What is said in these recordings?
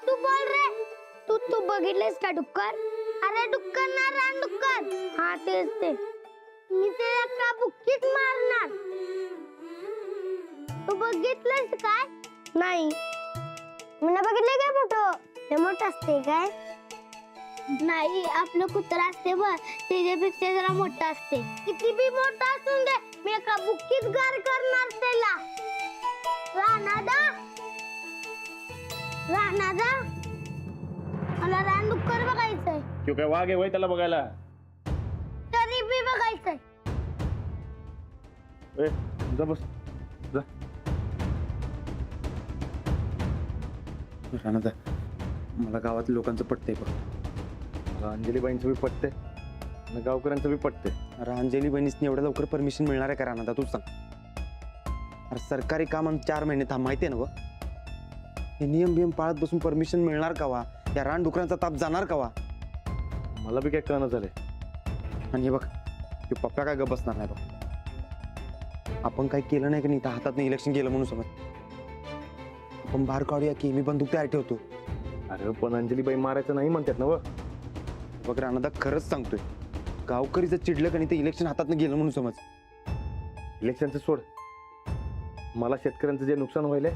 तू बोल रे. तू बघितलेस का डुक्कर? अरे डुक्कर ना रानडुक्कर. हा तेच ते. मी त्याला का बुक्कीत मारणार. तू बघितलंस काय? नाही. मी ना बघितले काय मोठं. हे मोठं असते काय? नाही आपलं कुत्रा असते बघ त्याच्यापेक्षा जरा मोठा असते. किती बी मोठा असून दे मी एका बुक्कीत गार करणार त्याला. रानादा मला रानडुक्कर बघायचंय. क्यों काय वाघ आहे वय त्याला बघायला? तरी बी बघायचंय. जा बस जा. रानादा मला गावातल्या लोकांचं पटतंय बघ. मला अंजलीबाईंचं बी पटतंय आणि गावकऱ्यांचं बी पटतंय. अरे अंजलीबाईंनी एवढ्या लवकर परमिशन मिळणार आहे का रानादा तूच सांग. अरे सरकारी काम 4 महिने थांब माहिती आहे ना. हे नियम बियम पाळत बसून परमिशन मिळणार का वा? या रानडुकरांचा ताप जाणार का वा? मला बी काय कळणं झालंय. आणि हे बघ ते पप्पा काय गप बसणार नाही बघ. आपण काही केलं नाही का नाही तर हातात इलेक्शन गेलं म्हणून समज आपण बाहेर काढूया की मी बंदूक तयार ठेवतो. अरे पण अंजलीबाई मारायचं नाही म्हणतात ना व. बघ रानादा खरंच सांगतोय गावकरी जर चिडलं का नाही तर इलेक्शन हातात गेलं म्हणून समज. इलेक्शनचं सोड. मला शेतकऱ्यांचं जे नुकसान व्हायलंय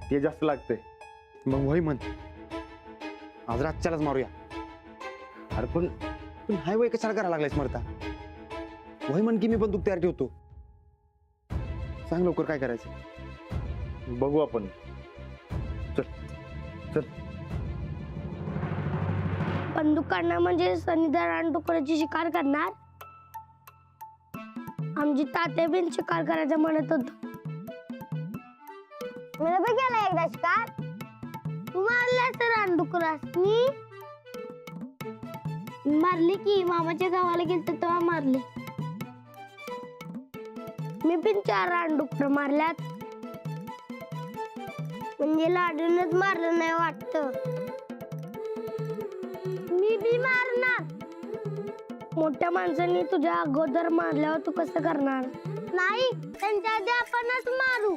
ते जास्त लागतंय. मग वय म्हण आज रातच्यालाच मारूया. अरे पण तू हाय वय कशाला करायला लागलायस मरता. वय म्हण की मी बंदूक तयार ठेवतो. सांग लवकर काय करायचं. बघू आपण. चल चल. बंदूक काढणार म्हणजे सनीदा रानडुकराची शिकार करणार. आमची तात्या बिन शिकार करायचं म्हणत होत. मला बघायला एकदा शिकार. तू मारलास रानडुकरासनी? मारले की मामाच्या गावाला गेलतो तेव्हा मारले. मी पण 4 रानडुकर मारल्यात. म्हणजे लाडूनच मारलं नाही वाटतं. मी बी मारणार. मोठ्या माणसांनी तुझ्या अगोदर मारल्यावर तू कसं करणार? नाही त्यांच्या आधी आपणच मारू.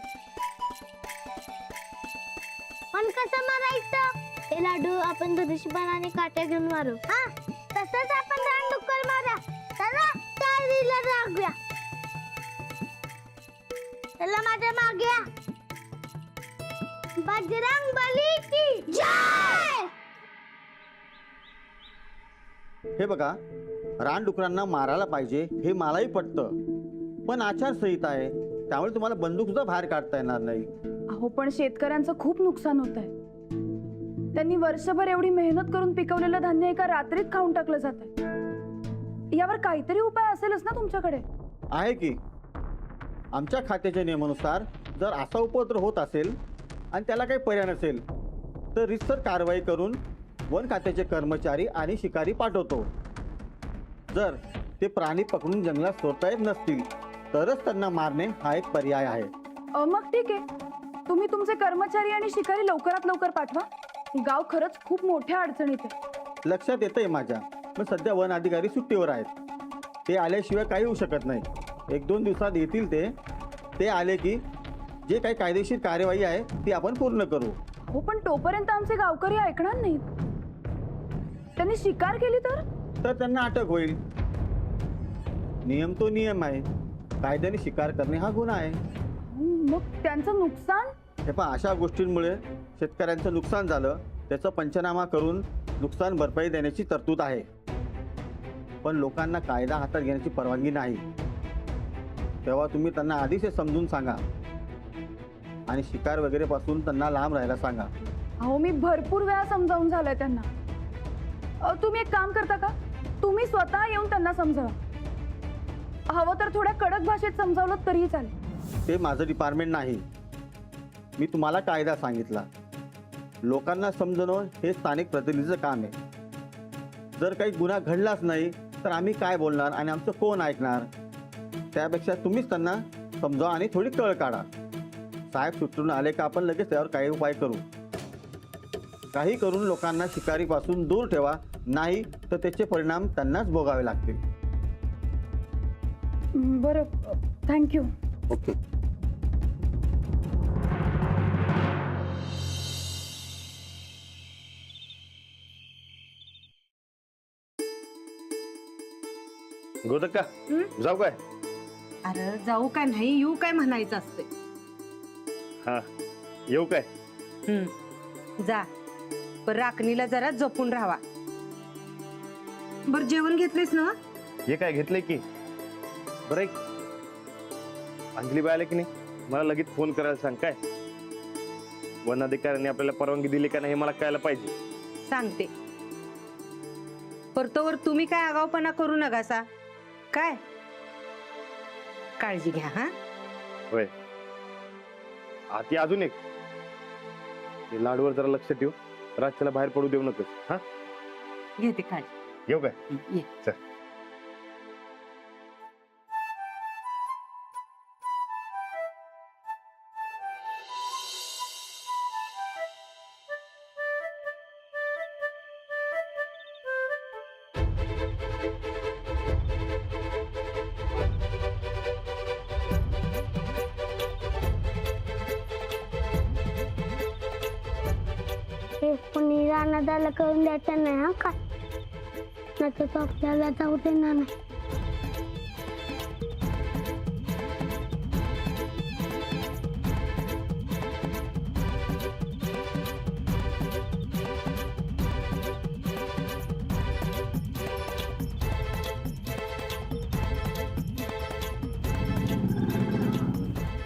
पण कसं मारायचं? हे लाडू आपण धनुष्यबाणाने काट्या घेऊन मारू. हा तसंच आपण रानडुक्कर मारा. चला चालीला लागूया. चला माझ्या मागे. बजरंग बली की जय. हे बघा रानडुकरांना मारायला पाहिजे हे मलाही पटतं. पण आचारसंहिता आहे त्यामुळे तुम्हाला बंदूक सुद्धा बाहेर काढता येणार नाही. अहो पण शेतकऱ्यांचं खूप नुकसान होत आहे. त्यांनी वर्षभर एवढी मेहनत करून पिकवलेलं धान्य एका रात्रीत खाऊन टाकलं जात आहे. यावर काहीतरी उपाय असेलच ना तुमच्याकडे? आहे की. आमच्या खात्याच्या नियमानुसार जर असा उपद्रव होत असेल आणि त्याला काही पर्याय नसेल तर रितसर कारवाई करून वन खात्याचे कर्मचारी आणि शिकारी पाठवतो. जर ते प्राणी पकडून जंगलात सोडता येत नसतील तरच त्यांना मारणे हा एक पर्याय आहे. मग ठीक आहे, तुम्ही तुमचे कर्मचारी आणि शिकारी लवकरात लवकर पाठवा. गाव खरंच खूप मोठ्या अडचणीत आहे. लक्षात येतंय माझ्या. पण सध्या वन अधिकारी सुट्टीवर आहेत. ते आल्याशिवाय काही होऊ शकत नाही. 1-2 दिवसात येतील ते आले की जे काही कायदेशीर कार्यवाही आहे ती आपण पूर्ण करू. हो पण तोपर्यंत आमचे गावकरी ऐकणार नाहीत. त्यांनी शिकार केली तर त्यांना अटक होईल. नियम तो नियम आहे. कायद्याने शिकार करणे हा गुन्हा आहे. मग त्यांचं नुकसान? हे पहा अशा गोष्टींमुळे शेतकऱ्यांचं नुकसान झालं त्याचा पंचनामा करून नुकसान भरपाई देण्याची तरतूद आहे. पण लोकांना कायदा हातात घेण्याची परवानगी नाही. तेव्हा तुम्ही त्यांना आधीच हे समजून सांगा आणि शिकार वगैरे पासून त्यांना लांब राहायला सांगा. अहो मी भरपूर वेळा समजावून झालंय त्यांना. तुम्ही एक काम करता का? तुम्ही स्वतः येऊन त्यांना समजावा. हवं तर थोड्या कडक भाषेत समजावलं तरीही चालेल. ते माझं डिपार्टमेंट नाही. मी तुम्हाला कायदा सांगितला. लोकांना समजवणं हे स्थानिक प्रतिनिधीचं काम आहे. जर काही गुन्हा घडलाच नाही तर आम्ही काय बोलणार आणि आमचं कोण ऐकणार? त्यापेक्षा तुम्हीच त्यांना समजावा आणि थोडी कळ काढा. साहेब सुटून आले का आपण लगेच त्यावर काही उपाय करू. काही करून लोकांना शिकारीपासून दूर ठेवा, नाही तर त्याचे परिणाम त्यांनाच भोगावे लागतील. बरं, थँक्यू. ओके. गोदक्का जाऊ काय? अरे जाऊ काय नाही, येऊ काय म्हणायचं असते. हा येऊ काय? जा, पण राखणीला जरा जपून राहावा. बर जेवण घेतलेस ना? हे काय घेतलंय की? बरं ऐक, अंजली बाई आले की नाही मला लगेच फोन करायला सांग. काय वन अधिकाऱ्यांनी आपल्याला परवानगी दिली का नाही हे मला कळायला पाहिजे. सांगते. परतोवर तुम्ही काय आगाऊपणा करू नका. काय काळजी घ्या. हा होय. आती अजून एक, हे लाडूवर जरा लक्ष ठेव, रातच्याला बाहेर पडू देऊ नकोस. हा घेते काळजी. येऊ काय? ये. चल. हे कोणी रानादाला करून द्यायचं नाही हा का, नाही तर आपल्याला जाऊ देणार नाही.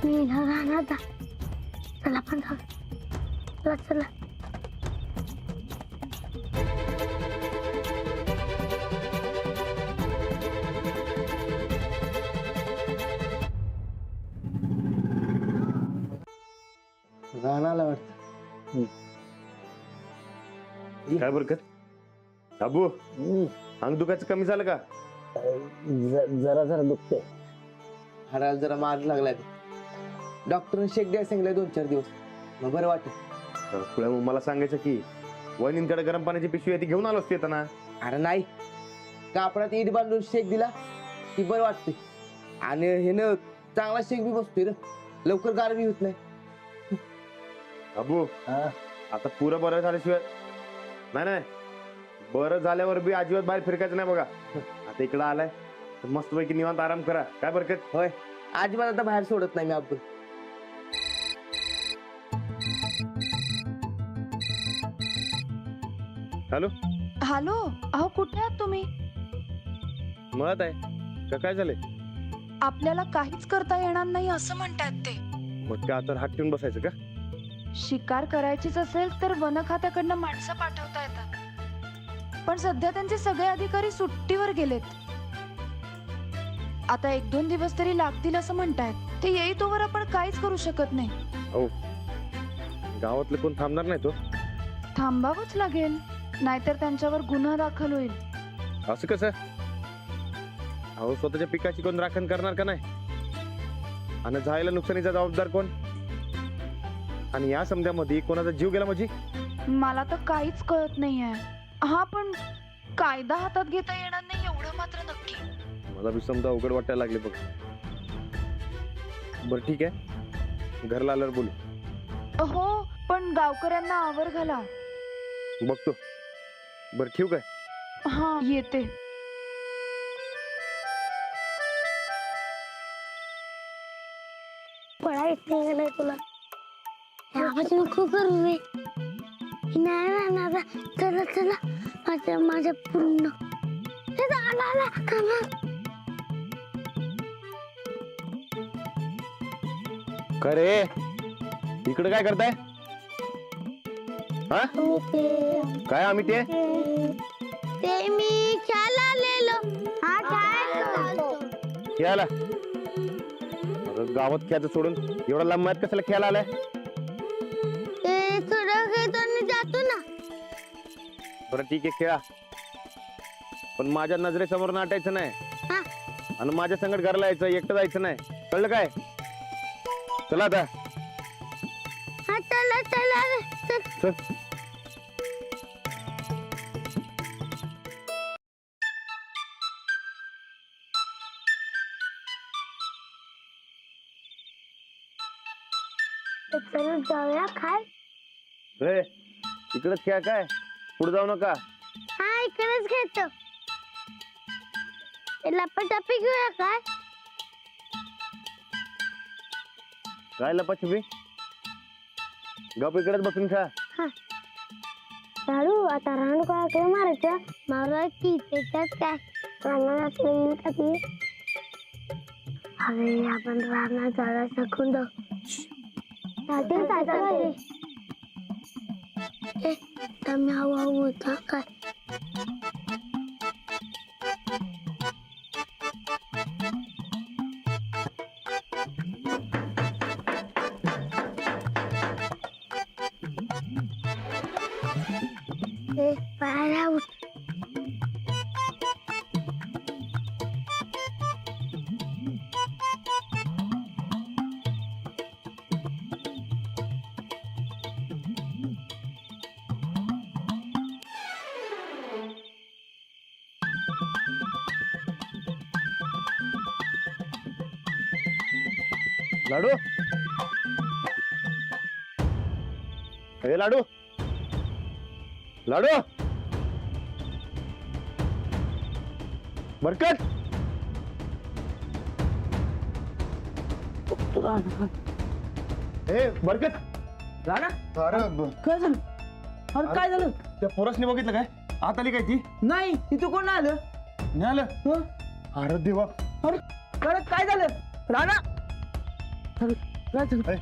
मी रानादा चला पण जाऊ. चला चला. रानाला वाटतं. काय बरकत? अबू अंग दुखायचं कमी झालं का? जरा जरा दुखते. हाडाला जरा मार लागलाय. डॉक्टरने शेक द्यायला सांगितलंय 2-4 दिवस, मग बरं वाटेल. तर तुला मग मला सांगायचं की वहिनींकडे गरम पाण्याची पिशवी आहे ती घेऊन आलो असते येताना. अरे नाही, कापडात ईड बांधून शेक दिला की बरं वाटते. आणि हे न चांगला शेक बी बसतोय रे, लवकर गार बी होत नाही. अबू आता पुरं बरं झाल्याशिवाय नाही, बरं झाल्यावर बी अजिबात बाहेर फिरकायचं नाही बघा. आता इकडं आलाय तर मस्तपैकी निवांत आराम करा. काय बरकत? होय, अजिबात आता बाहेर सोडत नाही मी अब्दुल. हॅलो हॅलो, अहो कुठे आहात तुम्ही? मळत आहे का? काय झालंय? आपल्याला काहीच करता येणार नाही असं म्हणतात ते. मग का आता हात ठेवून बसायचं का? शिकार करायचीच असेल तर वन खात्याकडनं माणसं पाठवता येतात, पण सध्या त्यांचे सगळे अधिकारी सुट्टीवर गेलेत. आता 1-2 दिवस तरी लागतील असं म्हणतायत. ते येईतोवर आपण काहीच करू शकत नाही. हो, गावातले कोण थांबणार नाही तो. थांबावंच लागेल, नाहीतर त्यांच्यावर गुन्हा दाखल होईल. असं कसं? अहो स्वतःच्या पिकाची कोण राखण करणार का नाही? आणि झालेल्या नुकसानीचा जबाबदार कोण? आणि या समजामध्ये कोणाचा जीव गेला म्हणजे? मला तर काहीच कळत नाहीये. हा, पण कायदा हातात घेता येणार नाही एवढं मात्र नक्की. मला बी समजा अवघड वाटायला लागले बघ. बरं ठीक आहे, घरला आल्यावर बोलू. हो, पण गावकऱ्यांना आवर घाला. बघतो. बरं ठेवू काय? हा, येते. पळा येत नाही का नाही तुला? आवाज नको करू रे. नाही राहणार. चला चला, माझ्या पूर्ण काय रे, इकडे काय करताय? हा काय आम्ही ते मी खेळायला आलेलो. हा खेळायला खेळायला? अरे गावात खेळायचं सोडून एवढा लांब माहित कशाला खेळायला आलाय? ते थोडं खेळतो जातो ना. बरं ठीक आहे, खेळा, पण माझ्या नजरेसमोर नाटायचं नाही. हा. आणि माझ्या संगत घरला यायचं, एकटं जायचं नाही, कळलं काय? चला आता. हा चला चला रे, चल. चल. चल जाऊया काय रे इकडेच खेळ काय पुढे जाऊ नका. हा इकडेच खेळतो. लपाटपी घेऊया काय काय लपाछपी गप इकडेच बसून खेळा. चालू आता राहून काय मारायचं मला की त्याच्यात काय राहणार येईल का ती अरे आपण राहणार झाला शकून मी हवा होता काय पाया लाडू हे लाडू लाडू बरकत हे बरकत राणा अरे काय झालं अरे काय झालं त्या पोरासने बघितलं काय आत आली काय ती नाही तिथं कोण आलं नाही आलं हं? अरे देवा अरे काय झालं राणा अरे, काय झालं ए,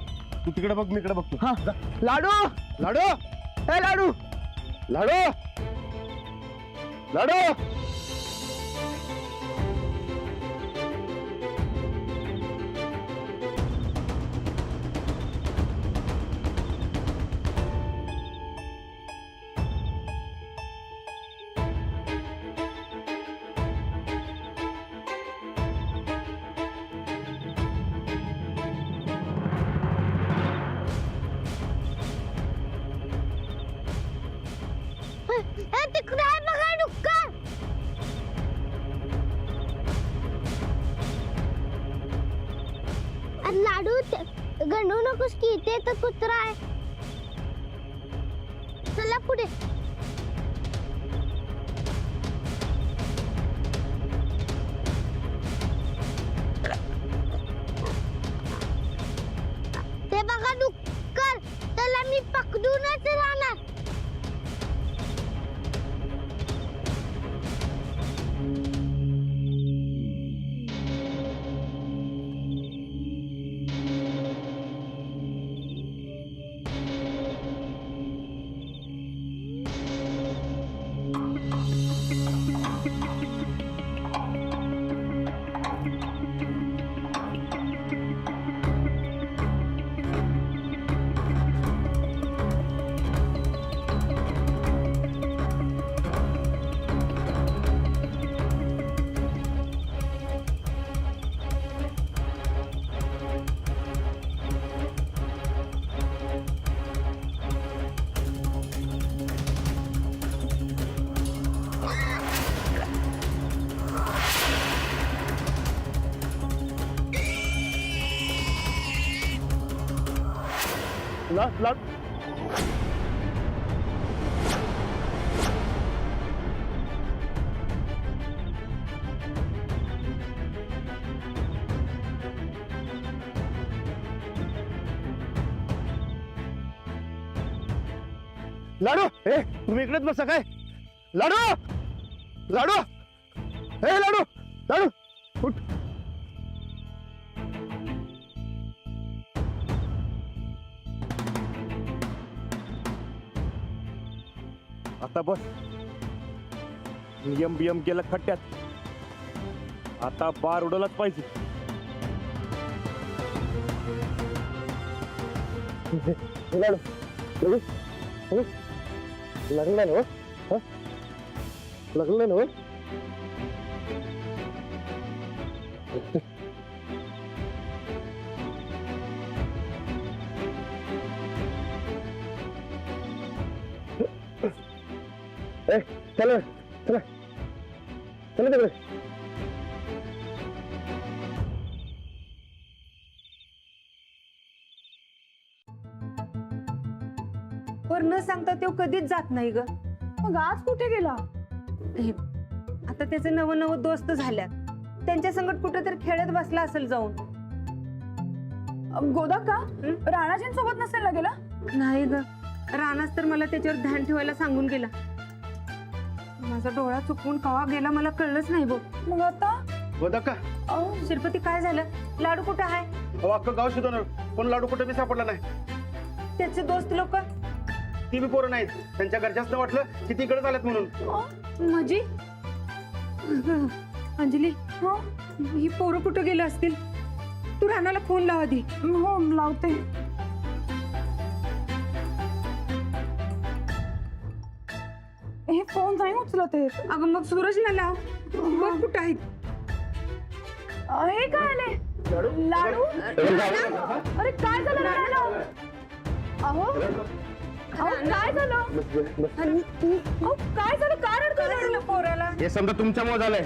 तू तिकडे बघ मी इकडे बघतो. हा लाडू लाडू ए लाडू लाडू लाडू तिकडे आहे बघा डुक्कर अरे लाडू गंडू नकोस की ते तर कुत्रा आहे चला पुढे ते बघा डुक्कर त्याला मी पकडूनच राहणार लाड लाडू ए तुम्ही इकडेच बसा काय लाडू लाडू ए लाडू लाडू उठ आता बस नियम बियम केलं खड्ड्यात आता बार उडवलाच पाहिजे लागलं ना लागलं ना चला चला चला तिकडे वर न सांगता तो कधीच जात नाही ग. मग आज कुठे गेला? हे, आता त्याचे नवं नवं दोस्त झाल्यात. त्यांच्या संगत कुठेतरी खेळत बसला असेल जाऊन. गोदा का राणाजींसोबत नसेल ना गेला? नाही ग, रानाच तर मला त्याच्यावर ध्यान ठेवायला सांगून गेला. माझा डोळा चुकवून कवा गेला मला कळलंच नाही बघ. मग आता गोदा का शिरपती काय झालं? लाडू कुठं आहे? अहो अख्खं गाव शोधणार पण लाडू कुठे बी सापडला नाही. त्याचे दोस्त लोक ती बी पोरं नाहीत. त्यांच्या घरच्याच वाटलं की तिकडे आल्यात म्हणून. माझी अंजली, ही पोरं कुठं गेलं असतील? तू रानाला फोन लावा आधी. हो लावते. हे फोन नाही उचलत आहेत. अगं मग सूरजला लाव, बघ कुठं आहेत. हे काय आले? लाडू? अरे काय झालं लाडूला? अहो अहो काय झालं? अहो काय झालं? काय रडतोय लाडू? पोराला हे समजा तुमच्यामुळे झालंय.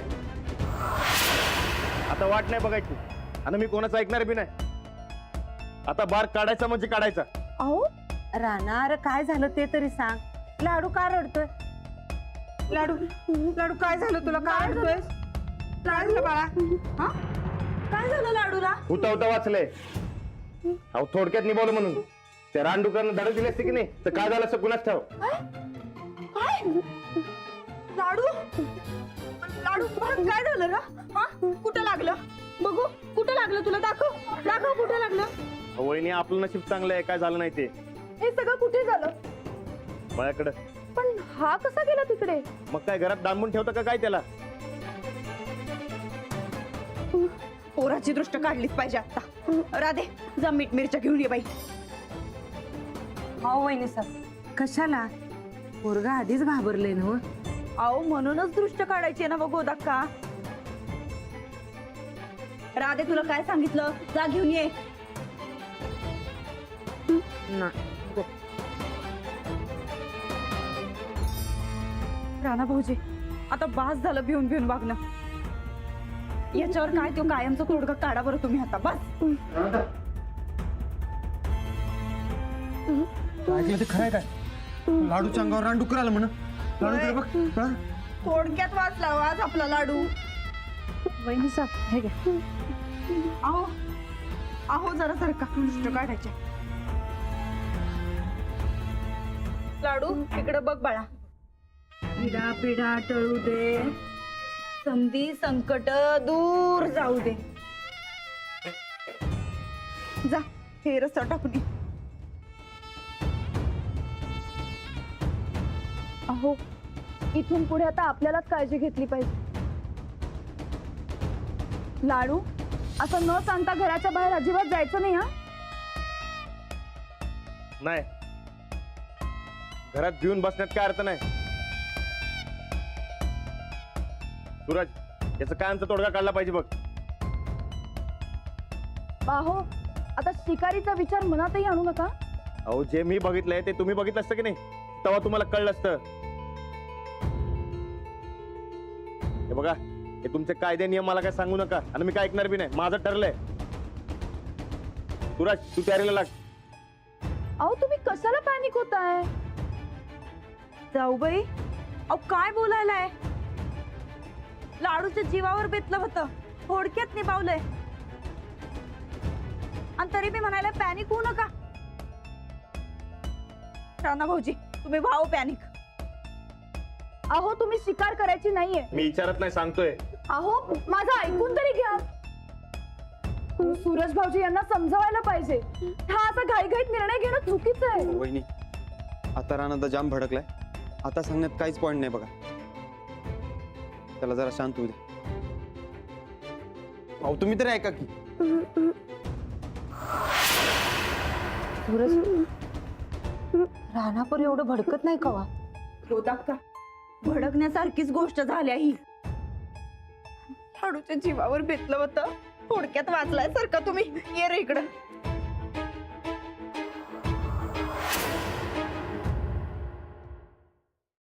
आता वाट नाही बघायची आणि मी कोणाचं ऐकणार बी नाही. आता बार काढायचा म्हणजे काढायचा. अहो राणा, अरे काय झालं ते तरी सांग. लाडू का रडतोय? लाडू, लाडू काय झालं तुला? काय रडतोय? काय झालं बाळा? हा? काय झालं लाडूला? उता वाचले. अहो थोडक्यात निभावलं म्हणून त्या रानडुकरांना धडक दिली असते की नाही तर काय झालं असं कुणाच ठाव. काय? लाडू लाडू काय झालं रा? हा? कुठं लागलं? बघू कुठं लागलं तुला? दाखव दाखव कुठं लागलं. वहिनी आपलं नशीब चांगलं आहे, काय झालं नाही ते. हे सगळं कुठे झालं? माझ्याकडं. पण हा कसा गेला तिकडे? मग काय घरात डांबून ठेवतं का काय त्याला? पोराची दृष्ट काढलीच पाहिजे आता. राधे जा मीठ मिरच्या घेऊन ये बाई. हो वहिनी सर, कशाला? पोरगा आधीच घाबरले ना. अहो म्हणूनच दृष्ट काढायची ना बघू दक्का. राधे तुला काय सांगितलं? जा घेऊन ये. राणा भाऊजी आता बास झालं भिवून भिवून वागणं. याच्यावर काय तो कायमचा तोडगा काढा बरं तुम्ही आता. बस ऐकलं ते खरंय काय? लाडूच्या अंगावर रानडुकर आलं म्हण. लाडूकडे बघ. हा? थोडक्यात वाचला आज आपला लाडू. वहिनी साहेब हे घ्या. अहो अहो जरा सारखा दृष्ट काढायचे. लाडू इकडे बघ बाळा. पिढा पिढा टळू दे, संधी संकट दूर जाऊ दे. जा हे रस्ता टाकून ये. अहो इथून पुढे आता आपल्यालाच काळजी घेतली पाहिजे. लाडू असं न सांगता घराच्या बाहेर अजिबात जायचं नाही. हा नाही, घरात भिवून बसण्यात काय अर्थ नाही. सूरज, याचा कायमचा तोडगा काढला पाहिजे बघ. बाहो आता शिकारीचा विचार मनातही आणू नका. अहो जे मी बघितलंय ते तुम्ही बघितलं असतं की नाही, तेव्हा तुम्हाला कळलं असतं. हे बघा, हे तुमचे कायदे नियम मला काय सांगू नका आणि मी काय ऐकणार बी नाही. माझं ठरलंय. सूरज तू तयारीला लाग. अहो तुम्ही कशाला पॅनिक होताय? जाऊबाई अहो काय बोलायलाय? लाडूच्या जीवावर बेतलं होतं, थोडक्यात निभावलंय आणि तरी मी म्हणायला पॅनिक होऊ नका. राणा भाऊजी तुम्ही भाऊ पॅनिक. अहो तुम्ही शिकार करायची नाहीये. मी विचारत नाही, सांगतोय. अहो माझं ऐकून तरी घ्या. सूरज भाऊजी यांना समजवायला पाहिजे. हा असा घाईघाईत निर्णय घेणं चुकीचं आहे. वहिनी आता रानात जाम भडकलाय. आता सांगण्यात काहीच पॉइंट नाही बघा. त्याला जरा शांत होऊ दे. अहो तुम्ही तरी ऐका की. सूरज, राणापर एवढं भडकत नाही कवा. होता का भडकण्यासारखीच गोष्ट झाली ही. लाडूच्या जीवावर बेतलं होतं, थोडक्यात वाचलाय सारखं तुम्ही. ये रे इकडं.